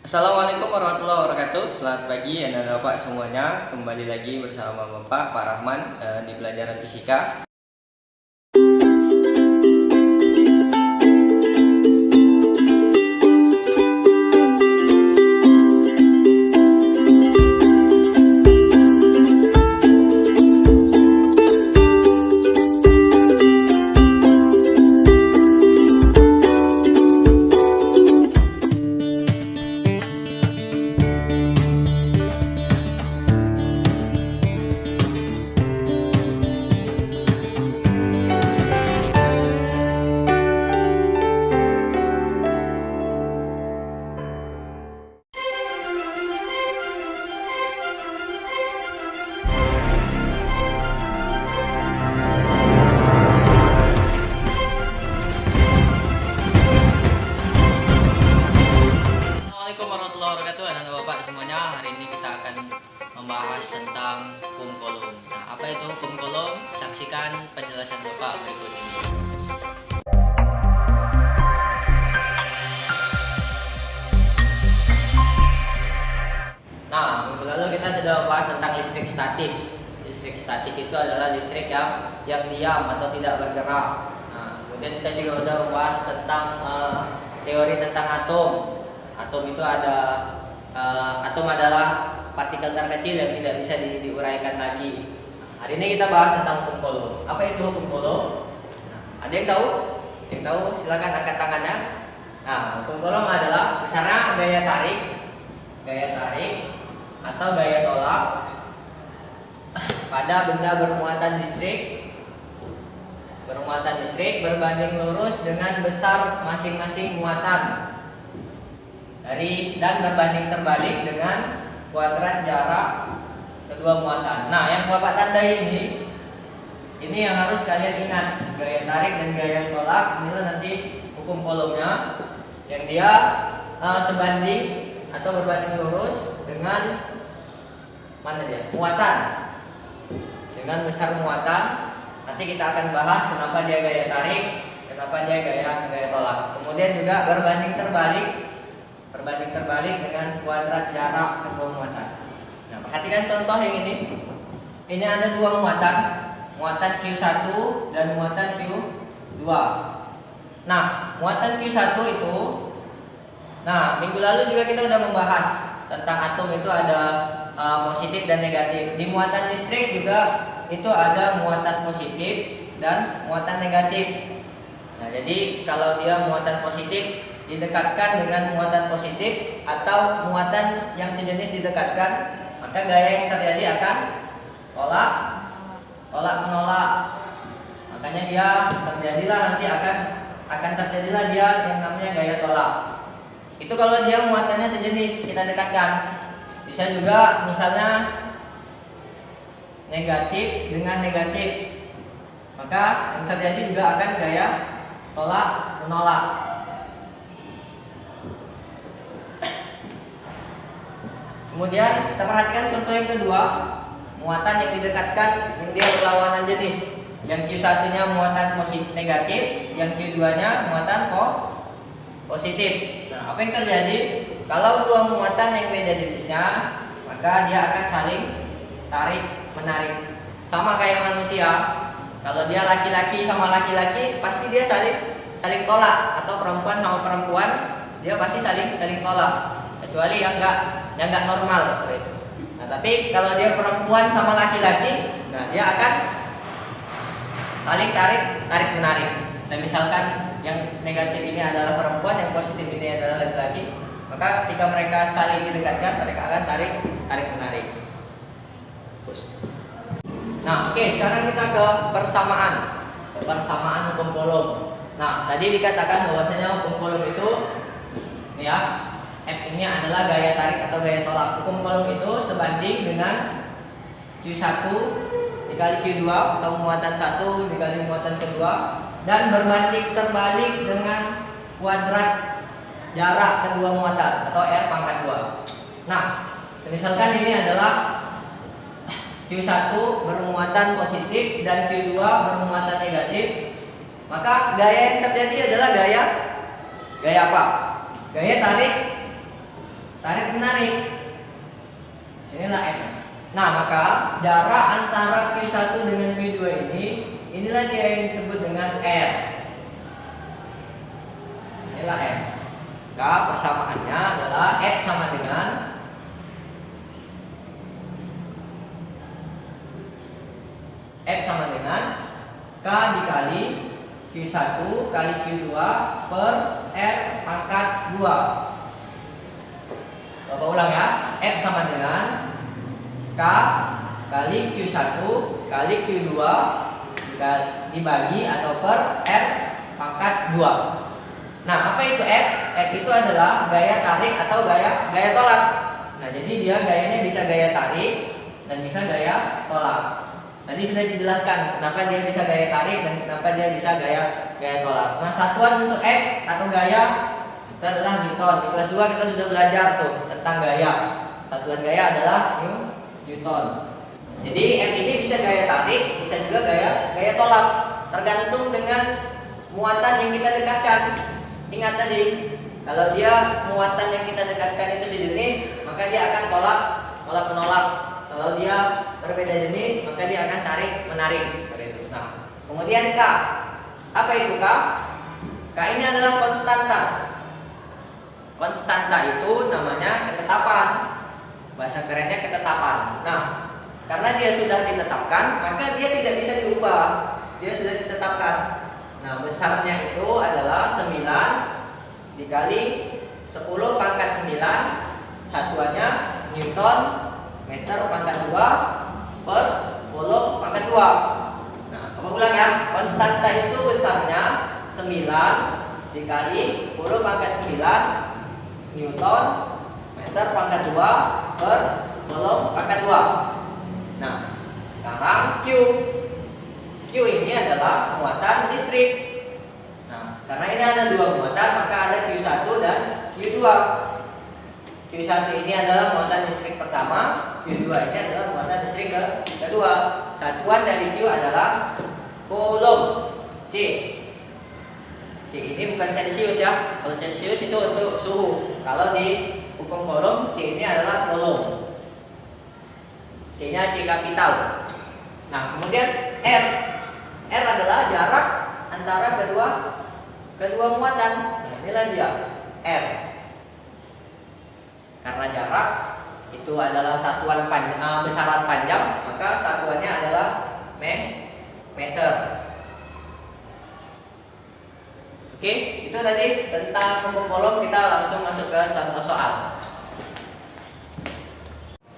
Assalamualaikum warahmatullahi wabarakatuh. Selamat pagi anak-anak Bapak semuanya. Kembali lagi bersama Bapak Pak Rahman di pelajaran fisika. Assalamualaikum warahmatullahi wabarakatuh anak-anak Bapak semuanya. Hari ini kita akan membahas tentang hukum Coulomb. Nah, apa itu hukum Coulomb? Saksikan penjelasan Bapak berikut ini. Nah, minggu lalu kita sudah membahas tentang listrik statis. Listrik statis itu adalah listrik yang diam atau tidak bergerak. Nah, kemudian kita juga sudah membahas tentang teori tentang atom. Atom itu atom adalah partikel terkecil yang tidak bisa diuraikan lagi. Hari ini kita bahas tentang hukum Coulomb. Apa itu hukum Coulomb? Nah, ada yang tahu? Yang tahu silakan angkat tangannya. Nah, hukum Coulomb adalah misalnya gaya tarik atau gaya tolak pada benda bermuatan listrik berbanding lurus dengan besar masing-masing muatan dan berbanding terbalik dengan kuadrat jarak kedua muatan. Nah, yang Bapak tandai ini yang harus kalian ingat. Gaya tarik dan gaya tolak inilah nanti hukum Coulombnya, yang dia sebanding atau berbanding lurus dengan muatan, dengan besar muatan. Nanti kita akan bahas kenapa dia gaya tarik, kenapa dia gaya tolak. Kemudian juga berbanding terbalik dengan kuadrat jarak kedua muatan. Nah, perhatikan contoh yang ini. Ini ada dua muatan Q1 dan muatan Q2. Nah, muatan Q1 itu, minggu lalu juga kita sudah membahas tentang atom itu ada positif dan negatif. Di muatan listrik juga itu ada muatan positif dan muatan negatif. Nah, jadi kalau dia muatan positif didekatkan dengan muatan positif atau muatan yang sejenis didekatkan, maka gaya yang terjadi akan tolak menolak. Makanya dia terjadilah nanti akan terjadilah dia yang namanya gaya tolak. Itu kalau dia muatannya sejenis kita dekatkan. Bisa juga misalnya negatif dengan negatif, maka yang terjadi juga akan gaya tolak menolak. Kemudian kita perhatikan contoh yang kedua, muatan yang didekatkan yang dia berlawanan jenis. Yang Q1-nya muatan positif negatif, yang Q2-nya muatan positif. Nah, apa yang terjadi? Kalau dua muatan yang beda jenisnya, maka dia akan saling tarik menarik. Sama kayak manusia. Kalau dia laki-laki sama laki-laki, pasti dia saling tolak, atau perempuan sama perempuan, dia pasti saling tolak. Kecuali yang enggak normal seperti itu. Nah, tapi kalau dia perempuan sama laki-laki, nah dia akan saling tarik menarik. Dan misalkan yang negatif ini adalah perempuan, yang positif ini adalah laki-laki, maka ketika mereka saling didekatkan, mereka akan tarik menarik. Nah, oke, sekarang kita ke persamaan hukum Coulomb. Nah, tadi dikatakan bahwasanya hukum Coulomb itu F ini adalah gaya tarik atau gaya tolak. Hukum Coulomb itu sebanding dengan Q1 dikali Q2 atau muatan 1 dikali muatan kedua, dan berbanding terbalik dengan kuadrat jarak kedua muatan atau R pangkat 2. Nah, misalkan ini adalah Q1 bermuatan positif dan Q2 bermuatan negatif, maka gaya yang terjadi adalah gaya apa? Gaya tarik Nah, maka jarak antara Q1 dengan Q2 inilah dia yang disebut dengan R. Inilah R. Maka persamaannya adalah F sama dengan K dikali Q1 kali Q2 per R pangkat 2. Coba ulang ya. F sama dengan K kali Q1 kali Q2 dibagi atau per R pangkat 2. Nah, apa itu F? F itu adalah gaya tarik atau gaya tolak. Nah, jadi dia gayanya bisa gaya tarik dan bisa gaya tolak. Tadi sudah dijelaskan kenapa dia bisa gaya tarik dan kenapa dia bisa gaya tolak. Nah, satuan untuk F, satu gaya itu adalah Newton. Di kelas 2 kita sudah belajar tuh tentang gaya. Satuan gaya adalah Newton. Jadi F ini bisa gaya tarik, bisa juga gaya tolak, tergantung dengan muatan yang kita dekatkan. Ingat tadi, kalau dia muatan yang kita dekatkan itu sejenis, maka dia akan tolak menolak. Kalau dia berbeda jenis, maka dia akan tarik menarik seperti itu. Nah, kemudian K. Apa itu K? K ini adalah konstanta. Konstanta itu namanya ketetapan. Bahasa kerennya ketetapan. Nah, karena dia sudah ditetapkan, maka dia tidak bisa diubah. Dia sudah ditetapkan. Nah, besarnya itu adalah 9 dikali 10 pangkat 9. Satuannya Newton meter pangkat 2 per kolom pangkat 2. Nah, apa ulang ya? Konstanta itu besarnya 9 dikali 10 pangkat 9 Newton meter pangkat 2 per kolom pangkat 2. Nah, sekarang Q ini adalah muatan listrik. Nah, karena ini ada dua muatan, maka ada Q1 dan Q2. Q1 ini adalah muatan listrik pertama, Q2 ini adalah muatan listrik kedua. Satuan dari Q adalah Coulomb. C ini bukan Celsius ya. Kalau Celsius itu untuk suhu. Kalau di hukum Coulomb, C ini adalah Coulomb. C-nya C kapital. Nah, kemudian R adalah jarak antara kedua muatan. Nah, inilah dia R. Karena jarak itu adalah satuan besaran panjang, maka satuannya adalah meter. Oke, itu tadi tentang hukum Coulomb. Kita langsung masuk ke contoh soal.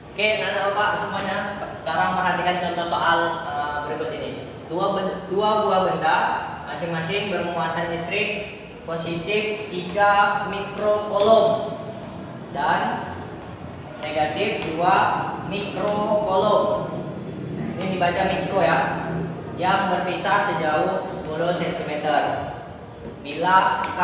Oke, anak-anak semuanya, sekarang perhatikan contoh soal berikut ini. Dua buah benda masing-masing bermuatan listrik positif 3 mikrocoulomb dan negatif 2 mikrocoulomb. Nah, ini dibaca mikro ya, yang berpisah sejauh 10 cm. Bila K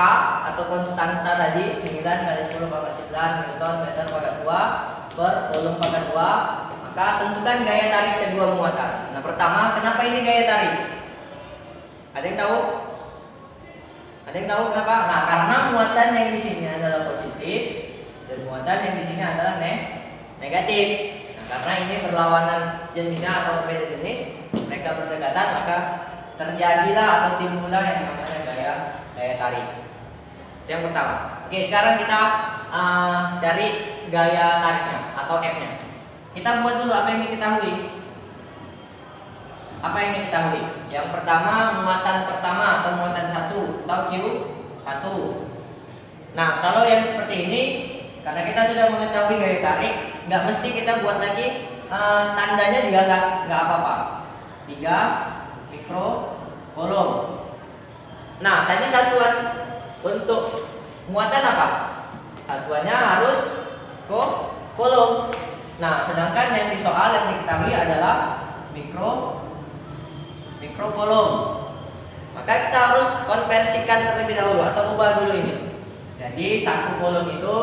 atau konstanta tadi 9 kali 10 pangkat 9 Newton meter pangkat 2 per kolom pangkat 2, maka tentukan gaya tarik kedua muatan. Nah, pertama, kenapa ini gaya tarik? Ada yang tahu? Ada yang tahu kenapa? Nah, karena muatan yang di sini adalah positif dan muatan yang di sini adalah negatif. Nah, karena ini berlawanan jenisnya atau beda jenis, mereka berdekatan, maka terjadilah atau timbullah yang namanya gaya tarik. Itu yang pertama. Oke, sekarang kita cari gaya tariknya atau F-nya. Kita buat dulu apa yang diketahui. Apa yang diketahui? Yang pertama, muatan pertama atau muatan 1 atau Q1. Nah, kalau yang seperti ini, karena kita sudah mengetahui gaya tarik, nggak mesti kita buat lagi tandanya juga nggak apa-apa. 3 mikrocoulomb. Nah, tadi satuan untuk muatan apa? Satuannya harus coulomb. Nah, sedangkan yang di soal yang diketahui adalah mikrocoulomb. Maka kita harus konversikan terlebih dahulu atau ubah dulu ini. Jadi 1 coulomb itu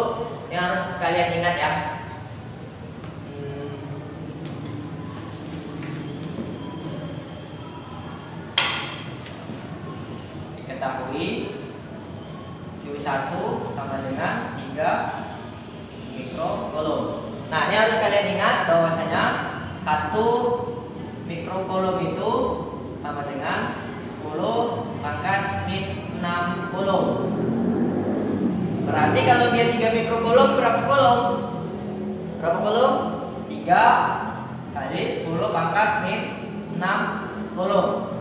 yang harus kalian ingat ya. Diketahui Q1 sama dengan 3 mikrocoulomb. Nah, ini harus kalian ingat bahwasanya 1 mikrokulum itu sama dengan 10 pangkat min 60. Berarti kalau dia 3 mikrokulum berapa kulum? Berapa kulum? 3 kali 10 pangkat min 6 kulum.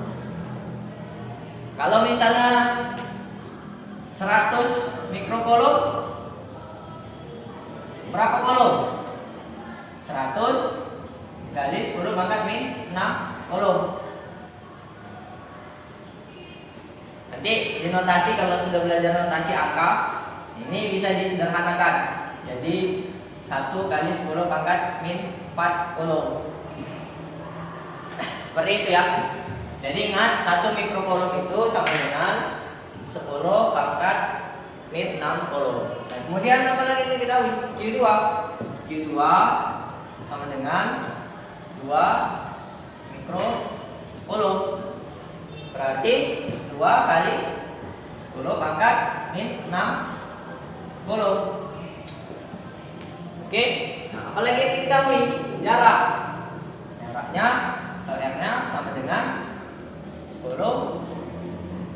Kalau misalnya 100 mikrokulum berapa kulum? 100 kali 10 pangkat min 6 kulum. Nanti di notasi, kalau sudah belajar notasi angka, ini bisa disederhanakan. Jadi 1 kali 10 pangkat min 4 kulum. Seperti itu ya. Jadi ingat, 1 mikrokulum itu sama dengan 10 pangkat min 6 kulum. Nah, kemudian apa lagi ini kita Q2. Q2 sama dengan 2 mikrokulum. Berarti 2 kali 10 pangkat min 6 kulum. Oke. Nah, apalagi yang diketahui? Jarak. Jaraknya atau R-nya sama dengan 10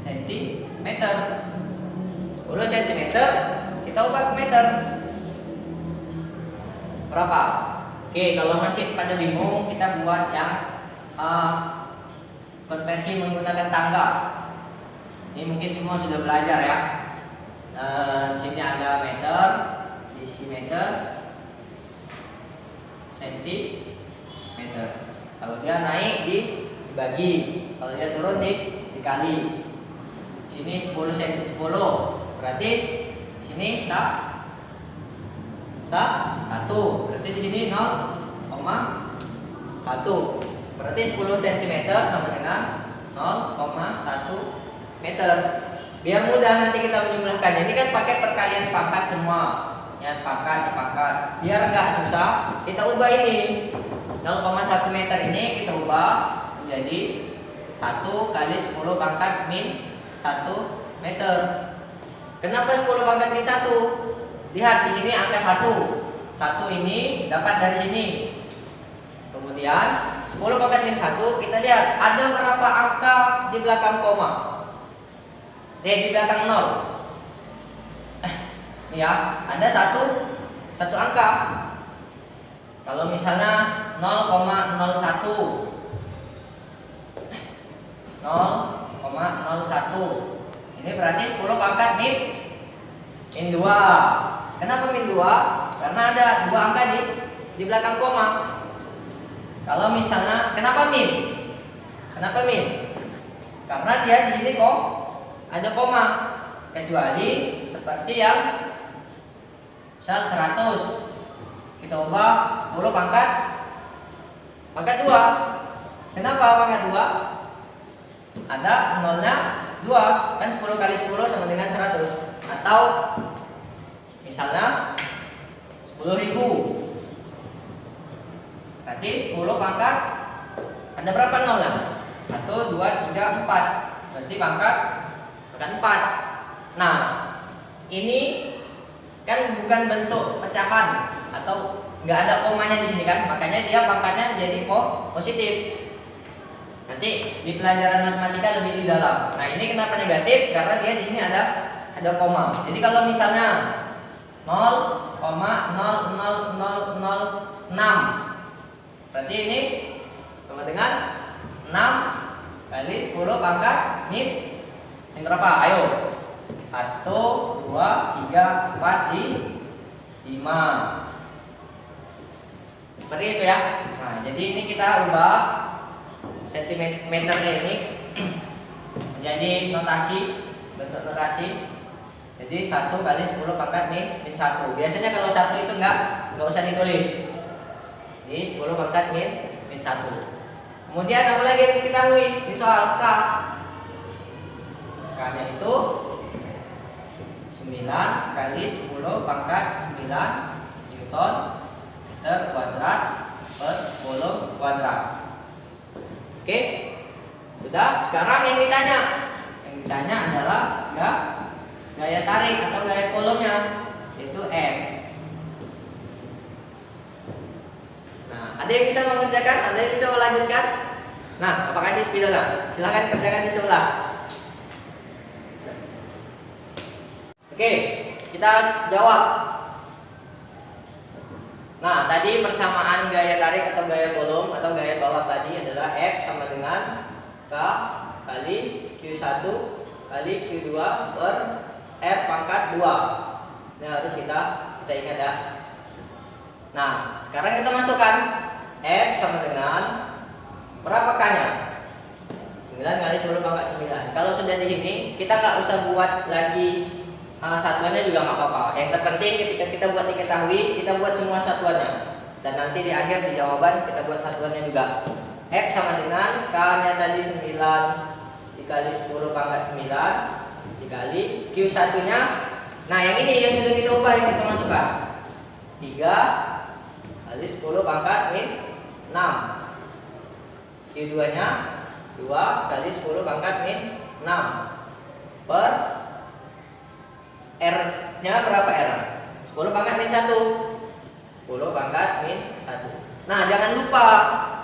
cm. 10 cm kita ubah ke meter. Berapa? Oke, kalau masih pada bingung, kita buat yang konversi menggunakan tangga. Ini mungkin semua sudah belajar ya. Di sini ada meter, di sini meter, sentimeter. Kalau dia naik dibagi, kalau dia turun dikali. Di sini 10 berarti di sini 1. Berarti di sini 0,1. Berarti 10 cm sama dengan 0,1 meter. Biar mudah nanti kita menjumlahkannya. Ini kan pakai perkalian pangkat semua. Ya, pangkat. Biar nggak susah, kita ubah ini. 0,1 meter ini kita ubah menjadi 1 kali 10 pangkat min 1 meter. Kenapa 10 pangkat min 1? Lihat di sini angka 1. 1 ini dapat dari sini. Kemudian 10 pangkat min 1, kita lihat ada berapa angka di belakang koma. Di belakang 0. Ya, ada satu angka. Kalau misalnya 0,01 ini berarti 10 pangkat min 2. Kenapa min 2? Karena ada 2 angka di belakang koma. Kalau misalnya kenapa min? Karena dia di sini kok ada koma. Kecuali seperti yang misal 100, kita ubah 10 pangkat 2. Kenapa pangkat 2? Ada nolnya 2, kan 10 kali 10 sama dengan 100. Atau misalnya 10.000, berarti 10 pangkat ada berapa nolnya? 1, 2, 3, 4. Berarti pangkat 4. Nah, ini kan bukan bentuk pecahan atau nggak ada komanya di sini kan, makanya dia pangkatnya jadi positif. Nanti di pelajaran matematika lebih di dalam. Nah, ini kenapa negatif? Karena dia di sini ada koma. Jadi kalau misalnya 0,00006, berarti ini sama dengan 6 kali 10 pangkat min berapa? Ayo. 1, 2, 3, 4, 5. Seperti itu ya. Nah, jadi ini kita ubah sentimeternya ini menjadi bentuk notasi. Jadi 1 kali 10 pangkat min 1. Biasanya kalau 1 itu enggak usah ditulis. Jadi 10 pangkat min 1. Kemudian apa lagi yang diketahui di soal K? K-nya itu 9 kali 10 pangkat 9 Newton meter kuadrat per volum kuadrat. Oke, sudah. Sekarang yang ditanya adalah gaya tarik atau gaya kolomnya, yaitu F. Ada yang bisa mengerjakan? Ada yang bisa melanjutkan? Nah, Bapak kasih spidolnya. Silahkan kerjakan di sebelah. Oke, kita jawab. Nah, tadi persamaan gaya tarik atau gaya volume atau gaya tolak tadi adalah F sama dengan K kali Q1 kali Q2 per F pangkat 2. Ini harus kita ingat ya. Nah, sekarang kita masukkan F sama dengan berapa K-nya? 9 kali 10 pangkat 9. Kalau sudah di sini, kita nggak usah buat lagi satuannya juga nggak apa-apa. Yang terpenting ketika kita buat diketahui, kita buat semua satuannya. Dan nanti di akhir di jawaban kita buat satuannya juga. F sama dengan K-nya tadi 9 dikali 10 pangkat 9 dikali Q1-nya. Nah, yang ini yang sudah kita ubah, yang kita masukkan 3 kali 10 pangkat min 6. Q2-nya 2 kali 10 pangkat min 6 per R-nya berapa R? 10 pangkat min 1. 10 pangkat min 1. Nah, jangan lupa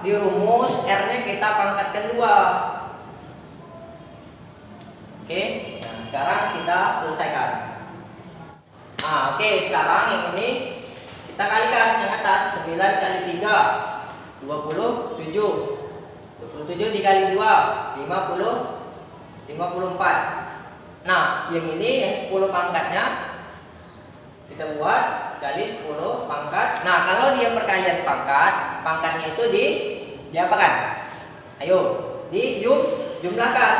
di rumus R-nya kita pangkatkan 2. Oke, nah sekarang kita selesaikan. Nah, oke, sekarang yang ini kita kalikan yang atas. 9 kali 3 27. 27 dikali 2 54. Nah, yang ini yang 10 pangkatnya kita buat kali 10 pangkat. Nah, kalau dia perkalian pangkat, pangkatnya itu diapakan? Ayo, dijumlahkan.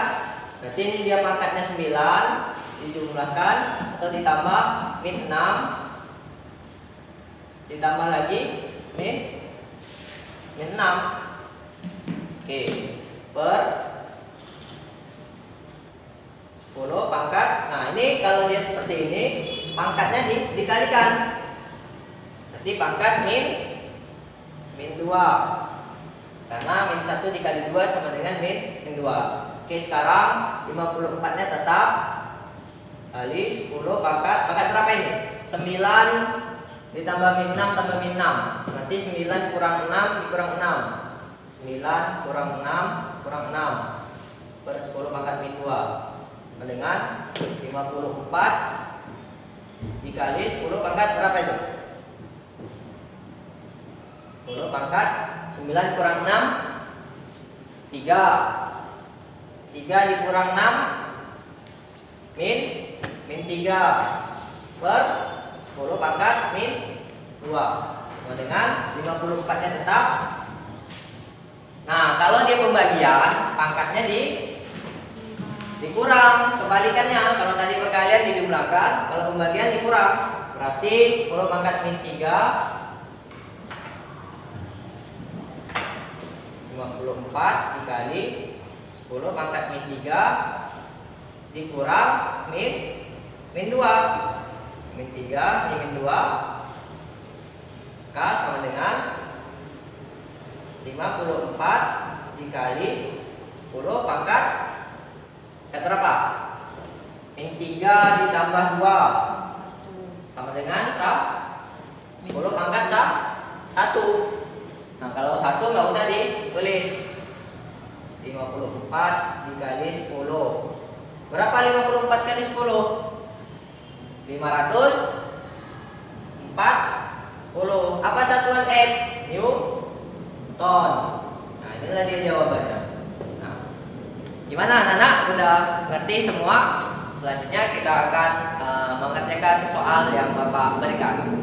Berarti ini dia pangkatnya 9, dijumlahkan atau ditambah min 6, ditambah lagi min 6. Oke, per 10 pangkat. Nah, ini kalau dia seperti ini, pangkatnya dikalikan. Berarti pangkat min 2. Karena min 1 dikali 2 sama dengan min 2. Oke, sekarang 54-nya tetap kali 10 pangkat berapa ini? 9 ditambah min 6 tambah min 6. Berarti 9 kurang 6 dikurang 6. 9 kurang 6 kurang 6 per 10 pangkat min 2 dengan 54 dikali 10 pangkat berapa itu? 10 pangkat 9 kurang 6 3 dikurang 6 min 3 per 10 pangkat min 2 dengan 54-nya tetap. Nah, kalau dia pembagian, pangkatnya dikurang. Kebalikannya, kalau tadi perkalian dijumlahkan, kalau pembagian dikurang. Berarti 10 pangkat min 3 54 dikali 10 pangkat min 3 dikurang min 2. Min 3 ini min 2. K sama dengan 54 dikali 10 pangkat berapa? Min 3 ditambah 2 sama dengan 10 pangkat 1. Nah, kalau 1 nggak usah ditulis. 54 dikali 10. Berapa 54 kali 10? 540. Apa satuan F? Newton. Nah, inilah dia jawabannya. Nah, gimana anak-anak? Sudah ngerti semua? Selanjutnya kita akan mengerjakan soal yang Bapak berikan.